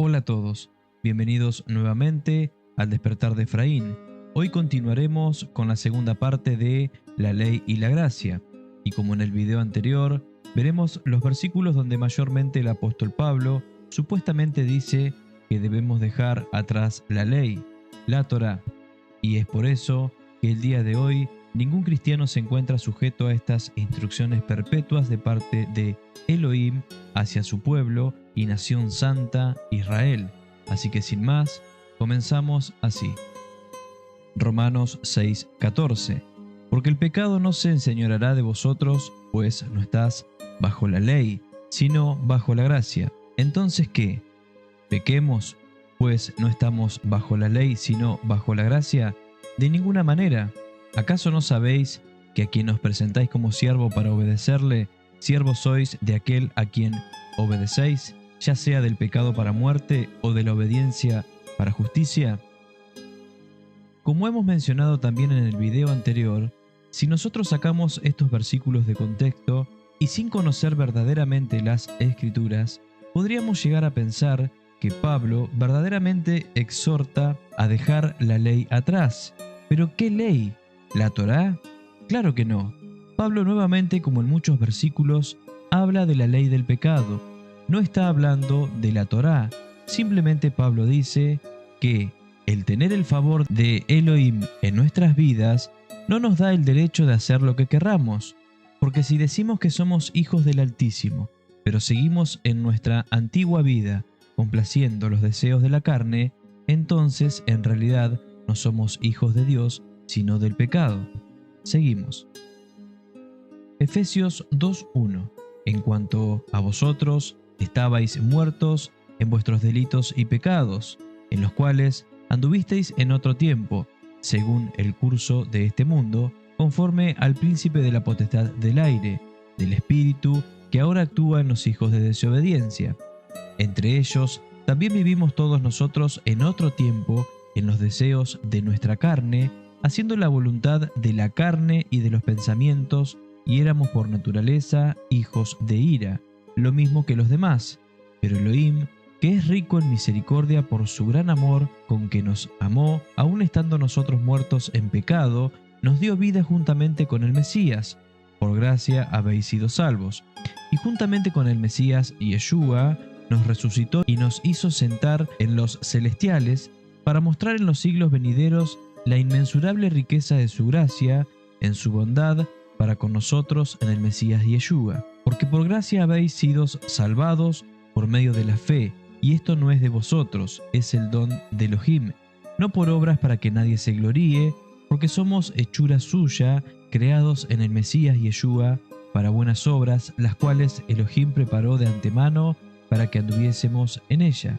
Hola a todos, bienvenidos nuevamente al Despertar de Efraín. Hoy continuaremos con la segunda parte de La Ley y la Gracia, y como en el video anterior, veremos los versículos donde mayormente el apóstol Pablo supuestamente dice que debemos dejar atrás la ley, la Torá, y es por eso que el día de hoy ningún cristiano se encuentra sujeto a estas instrucciones perpetuas de parte de Elohim hacia su pueblo y nación santa Israel. Así que sin más, comenzamos así. Romanos 6:14. Porque el pecado no se enseñoreará de vosotros, pues no estás bajo la ley, sino bajo la gracia. Entonces, ¿qué? ¿Pequemos, pues no estamos bajo la ley, sino bajo la gracia? De ninguna manera. ¿Acaso no sabéis que a quien os presentáis como siervo para obedecerle, siervos sois de aquel a quien obedecéis, ya sea del pecado para muerte o de la obediencia para justicia? Como hemos mencionado también en el video anterior, si nosotros sacamos estos versículos de contexto y sin conocer verdaderamente las Escrituras, podríamos llegar a pensar que Pablo verdaderamente exhorta a dejar la ley atrás. ¿Pero qué ley? ¿La Torá? Claro que no. Pablo nuevamente, como en muchos versículos, habla de la ley del pecado. No está hablando de la Torá. Simplemente Pablo dice que el tener el favor de Elohim en nuestras vidas no nos da el derecho de hacer lo que querramos. Porque si decimos que somos hijos del Altísimo, pero seguimos en nuestra antigua vida complaciendo los deseos de la carne, entonces en realidad no somos hijos de Dios, sino del pecado. Seguimos. Efesios 2:1. En cuanto a vosotros, estabais muertos en vuestros delitos y pecados, en los cuales anduvisteis en otro tiempo, según el curso de este mundo, conforme al príncipe de la potestad del aire, del espíritu que ahora actúa en los hijos de desobediencia. Entre ellos también vivimos todos nosotros en otro tiempo, en los deseos de nuestra carne, haciendo la voluntad de la carne y de los pensamientos, y éramos por naturaleza hijos de ira, lo mismo que los demás. Pero Elohim, que es rico en misericordia por su gran amor con que nos amó, aun estando nosotros muertos en pecado, nos dio vida juntamente con el Mesías. Por gracia habéis sido salvos. Y juntamente con el Mesías, Yeshua nos resucitó y nos hizo sentar en los celestiales para mostrar en los siglos venideros la inmensurable riqueza de su gracia, en su bondad para con nosotros en el Mesías Yeshua. Porque por gracia habéis sido salvados por medio de la fe, y esto no es de vosotros, es el don de Elohim, no por obras para que nadie se gloríe, porque somos hechura suya, creados en el Mesías Yeshua, para buenas obras, las cuales Elohim preparó de antemano para que anduviésemos en ella.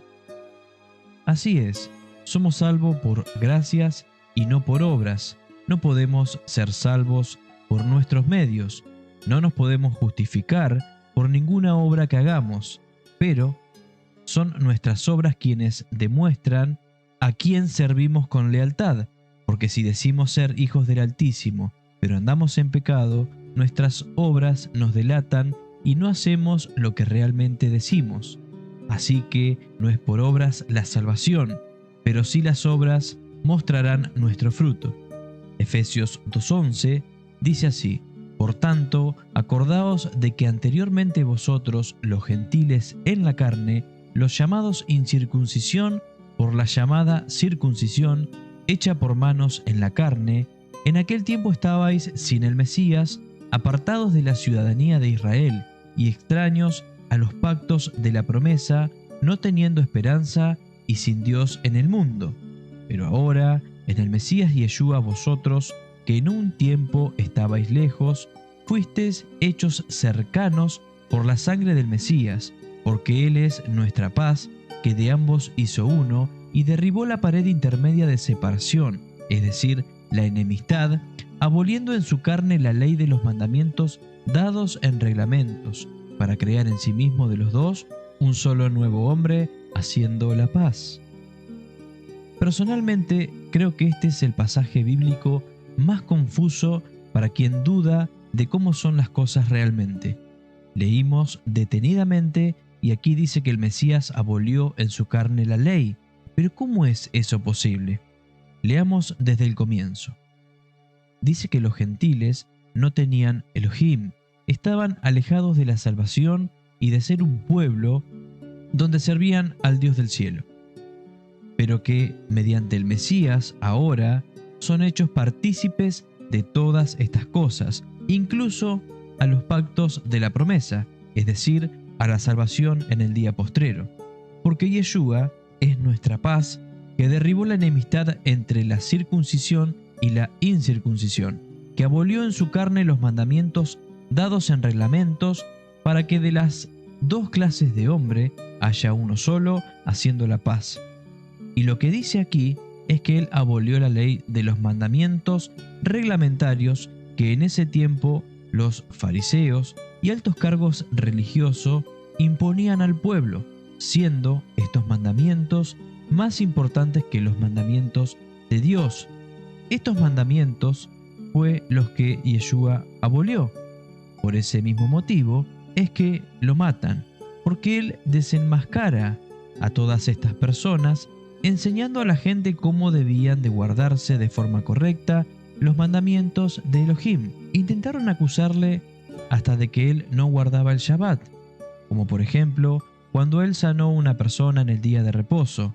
Así es, somos salvos por gracias y no por obras. No podemos ser salvos por nuestros medios, no nos podemos justificar por ninguna obra que hagamos, pero son nuestras obras quienes demuestran a quién servimos con lealtad, porque si decimos ser hijos del Altísimo, pero andamos en pecado, nuestras obras nos delatan y no hacemos lo que realmente decimos. Así que no es por obras la salvación, pero sí las obras mostrarán nuestro fruto. Efesios 2:11 dice así: Por tanto, acordaos de que anteriormente vosotros, los gentiles en la carne, los llamados incircuncisión por la llamada circuncisión, hecha por manos en la carne, en aquel tiempo estabais sin el Mesías, apartados de la ciudadanía de Israel y extraños a los pactos de la promesa, no teniendo esperanza y sin Dios en el mundo. Pero ahora, en el Mesías Yeshua, vosotros, que en un tiempo estabais lejos, fuisteis hechos cercanos por la sangre del Mesías, porque Él es nuestra paz, que de ambos hizo uno, y derribó la pared intermedia de separación, es decir, la enemistad, aboliendo en su carne la ley de los mandamientos dados en reglamentos, para crear en sí mismo de los dos un solo nuevo hombre, haciendo la paz. Personalmente, creo que este es el pasaje bíblico más confuso para quien duda de cómo son las cosas realmente. Leímos detenidamente y aquí dice que el Mesías abolió en su carne la ley. Pero ¿cómo es eso posible? Leamos desde el comienzo. Dice que los gentiles no tenían Elohim, estaban alejados de la salvación y de ser un pueblo donde servían al Dios del cielo, pero que mediante el Mesías ahora son hechos partícipes de todas estas cosas, incluso a los pactos de la promesa, es decir, a la salvación en el día postrero, porque Yeshua es nuestra paz, que derribó la enemistad entre la circuncisión y la incircuncisión, que abolió en su carne los mandamientos dados en reglamentos, para que de las dos clases de hombre haya uno solo, haciendo la paz. Y lo que dice aquí es que él abolió la ley de los mandamientos reglamentarios que en ese tiempo los fariseos y altos cargos religiosos imponían al pueblo, siendo estos mandamientos más importantes que los mandamientos de Dios. Estos mandamientos fue los que Yeshua abolió. Por ese mismo motivo es que lo matan, porque él desenmascara a todas estas personas, enseñando a la gente cómo debían de guardarse de forma correcta los mandamientos de Elohim. Intentaron acusarle hasta de que él no guardaba el Shabbat, como por ejemplo cuando él sanó a una persona en el día de reposo.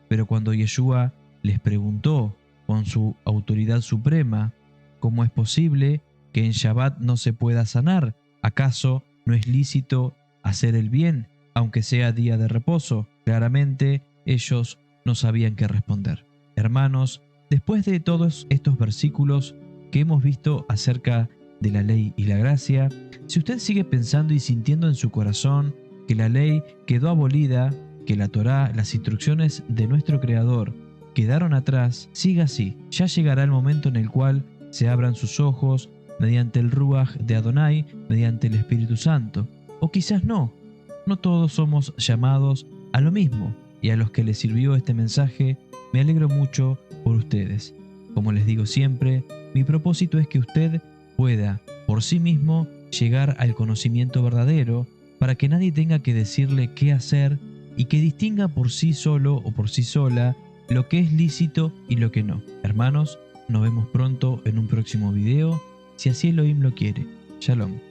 Pero cuando Yeshua les preguntó con su autoridad suprema, ¿cómo es posible que en Shabbat no se pueda sanar? ¿Acaso no es lícito hacer el bien, aunque sea día de reposo? Claramente ellos no sabían qué responder. Hermanos, después de todos estos versículos que hemos visto acerca de la ley y la gracia, si usted sigue pensando y sintiendo en su corazón que la ley quedó abolida, que la Torá, las instrucciones de nuestro Creador, quedaron atrás, siga así. Ya llegará el momento en el cual se abran sus ojos mediante el Ruach de Adonai, mediante el Espíritu Santo. O quizás no. No todos somos llamados a lo mismo, y a los que les sirvió este mensaje, me alegro mucho por ustedes. Como les digo siempre, mi propósito es que usted pueda, por sí mismo, llegar al conocimiento verdadero, para que nadie tenga que decirle qué hacer y que distinga por sí solo o por sí sola lo que es lícito y lo que no. Hermanos, nos vemos pronto en un próximo video, si así Elohim lo quiere. Shalom.